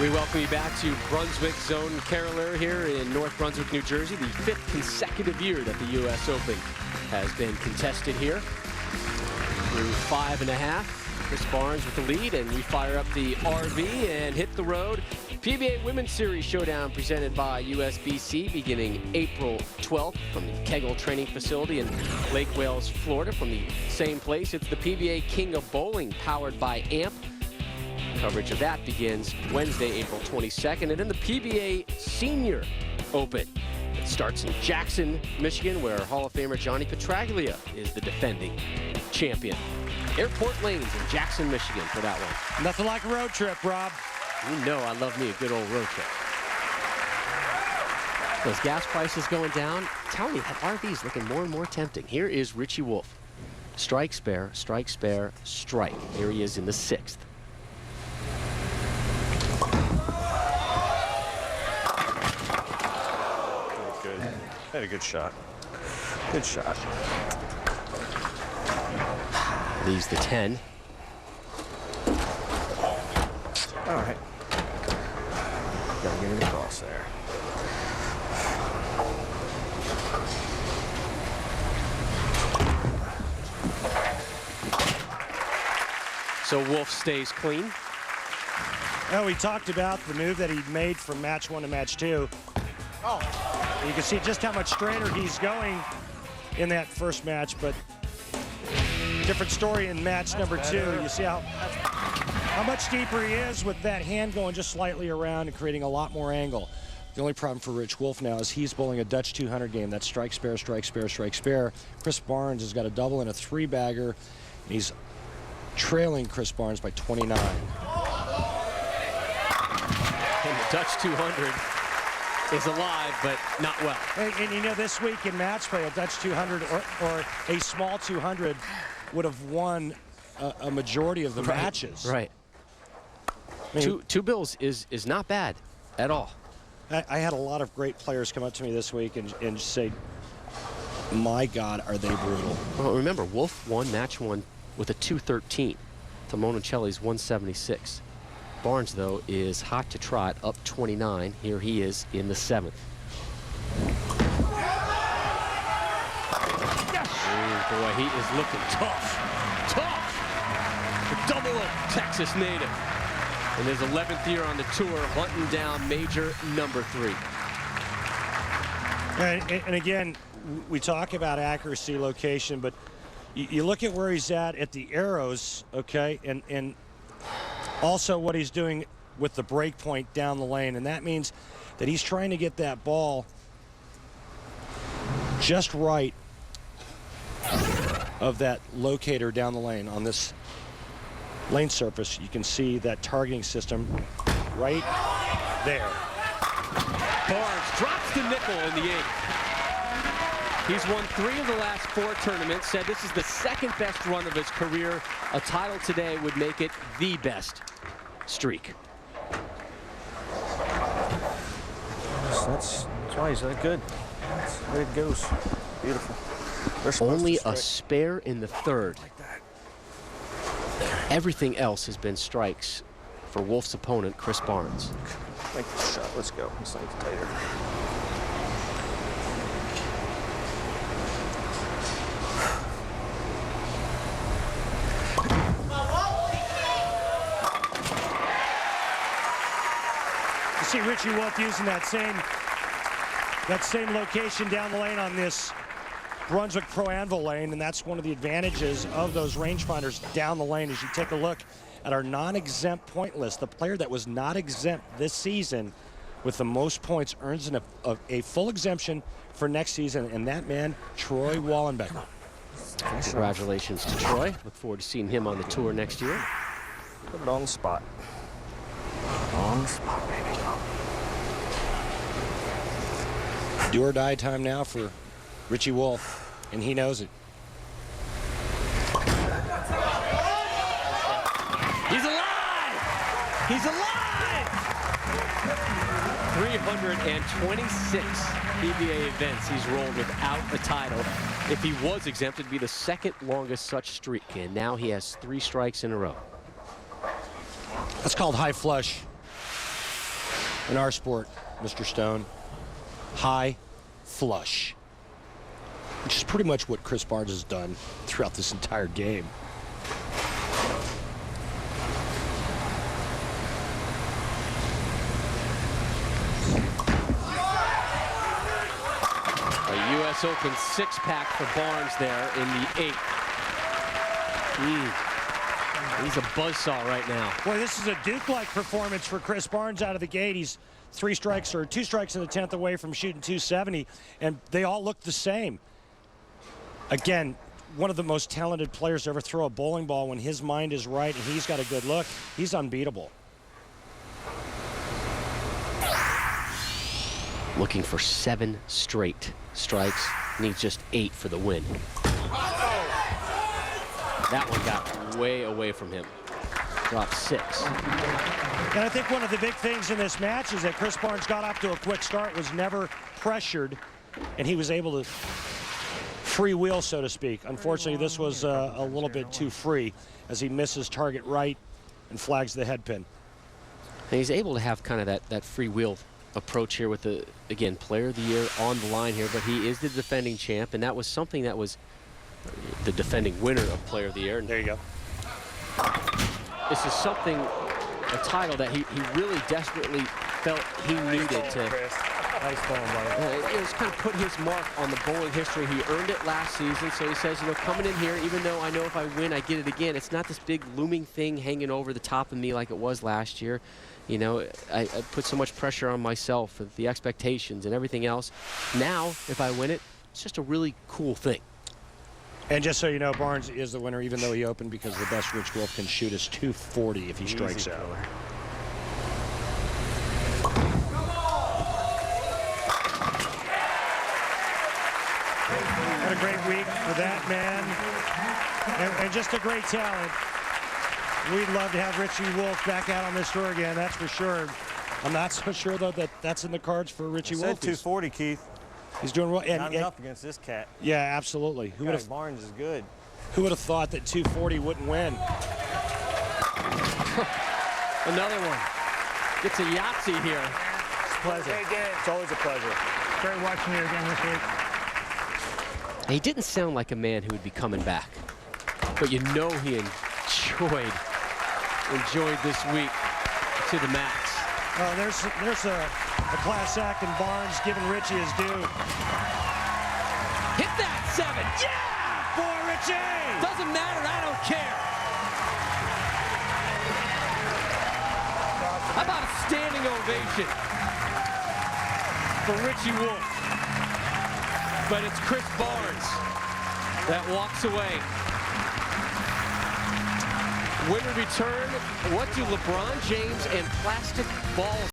We welcome you back to Brunswick Zone Caroler here in North Brunswick, New Jersey. The 5th consecutive year that the U.S. Open has been contested here. Through 5.5, Chris Barnes with the lead, and we fire up the RV and hit the road. PBA Women's Series Showdown presented by USBC beginning April 12th from the Kegel Training Facility in Lake Wales, Florida. From the same place, it's the PBA King of Bowling powered by AMP. Coverage of that begins Wednesday, April 22nd. And then the PBA Senior Open. It starts in Jackson, Michigan, where Hall of Famer Johnny Petraglia is the defending champion. Airport Lanes in Jackson, Michigan for that one. Nothing like a road trip, Rob. You know I love me a good old road trip. Those gas prices going down. Tell me, that RV's looking more and more tempting. Here is Richard-Wolfe. Strike, spare, strike, spare, strike. Here he is in the 6th. Good. Had a good shot. Good shot. Leaves the 10. All right. Gotta get it across there. So Wolfe stays clean. Well, we talked about the move that he made from match 1 to match 2. Oh, you can see just how much strainer he's going in that first match, but different story in match number 2. You see how much deeper he is with that hand going just slightly around and creating a lot more angle. The only problem for Richard-Wolfe now is he's bowling a Dutch 200 game. That's strike, spare, strike, spare, strike, spare. Chris Barnes has got a double and a 3-bagger. He's trailing Chris Barnes by 29. And the Dutch 200 is alive, but not well. And you know, this week in match play, a Dutch 200 or a small 200 would have won a majority of the matches. Right. I mean, two bills is not bad at all. I had a lot of great players come up to me this week and say, my God, are they brutal. Well, remember, Wolfe won match 1 with a 213 to Monticelli's 176. Barnes, though, is hot to trot, up 29. Here he is in the 7th. Oh, boy, he is looking tough. Tough! The double of Texas native. In his 11th year on the tour, hunting down major number 3. And again, we talk about accuracy, location, but you look at where he's at the arrows, okay, and also what he's doing with the break point down the lane, and that means that he's trying to get that ball just right of that locator down the lane on this lane surface. You can see that targeting system right there. Barnes drops the nickel in the 8th. He's won 3 of the last 4 tournaments, said this is the 2nd best run of his career. A title today would make it the best streak. That's why he's that good. That's the way it goes. Beautiful. Only a spare in the 3rd. Like that. Everything else has been strikes for Wolfe's opponent, Chris Barnes. Make the shot. Let's go. This thing's tighter. You see Richard-Wolfe using that same location down the lane on this Brunswick Pro Anvil lane, and that's one of the advantages of those rangefinders down the lane. As you take a look at our non-exempt point list, the player that was not exempt this season with the most points earns a full exemption for next season, and that man, Troy Wallenbeck. Congratulations to Troy. Look forward to seeing him on the tour next year. Put it on the spot. On the spot, baby. Do or die time now for Richard-Wolfe, and he knows it. He's alive! He's alive! 326 PBA events he's rolled without a title. If he was exempt, it'd be the 2nd longest such streak, and now he has 3 strikes in a row. That's called high flush. in our sport, Mr. Stone, high flush, which is pretty much what Chris Barnes has done throughout this entire game. A U.S. Open six-pack for Barnes there in the 8th. He's a buzzsaw right now. Boy, this is a Duke-like performance for Chris Barnes out of the gate. He's 2 strikes in the 10th away from shooting 270, and they all look the same. Again, one of the most talented players to ever throw a bowling ball. When his mind is right and he's got a good look, he's unbeatable. Looking for 7 straight strikes. Needs just 8 for the win. That one got way away from him. Dropped 6. And I think one of the big things in this match is that Chris Barnes got off to a quick start, was never pressured, and he was able to freewheel, so to speak. Unfortunately, this was a little bit too free as he misses target right and flags the head pin. And he's able to have kind of that freewheel approach here with the, again, player of the year on the line here, but he is the defending champ, and that was something that was the defending winner of player of the year. And there you go. This is something, a title that he really desperately felt he needed to. Nice bowling, brother. It's kind of put his mark on the bowling history. He earned it last season, so he says, you know, coming in here, even though I know if I win, I get it again, it's not this big looming thing hanging over the top of me like it was last year. You know, I put so much pressure on myself, with the expectations and everything else. Now, if I win it, it's just a really cool thing. And just so you know, Barnes is the winner, even though he opened, because the best Richard-Wolfe can shoot is 240 if he strikes out. What a great week for that man, and just a great talent. We'd love to have Richie-Wolfe back out on this tour again, that's for sure. I'm not so sure, though, that that's in the cards for Richie-Wolfe. 240, Keith. He's doing well. Not enough against this cat. Yeah, absolutely. Who would have? Barnes is good. Who would have thought that 240 wouldn't win? Another one. Gets a Yahtzee here. It's a pleasure. It's always a pleasure. Great watching you again this week. He didn't sound like a man who would be coming back, but you know he enjoyed this week to the max. Oh, there's a class act, and Barnes giving Richie his due. Hit that 7. Yeah! For Richie! Doesn't matter, I don't care. How about a standing ovation for Richie-Wolfe? But it's Chris Barnes that walks away. When we return, what do LeBron James and plastic balls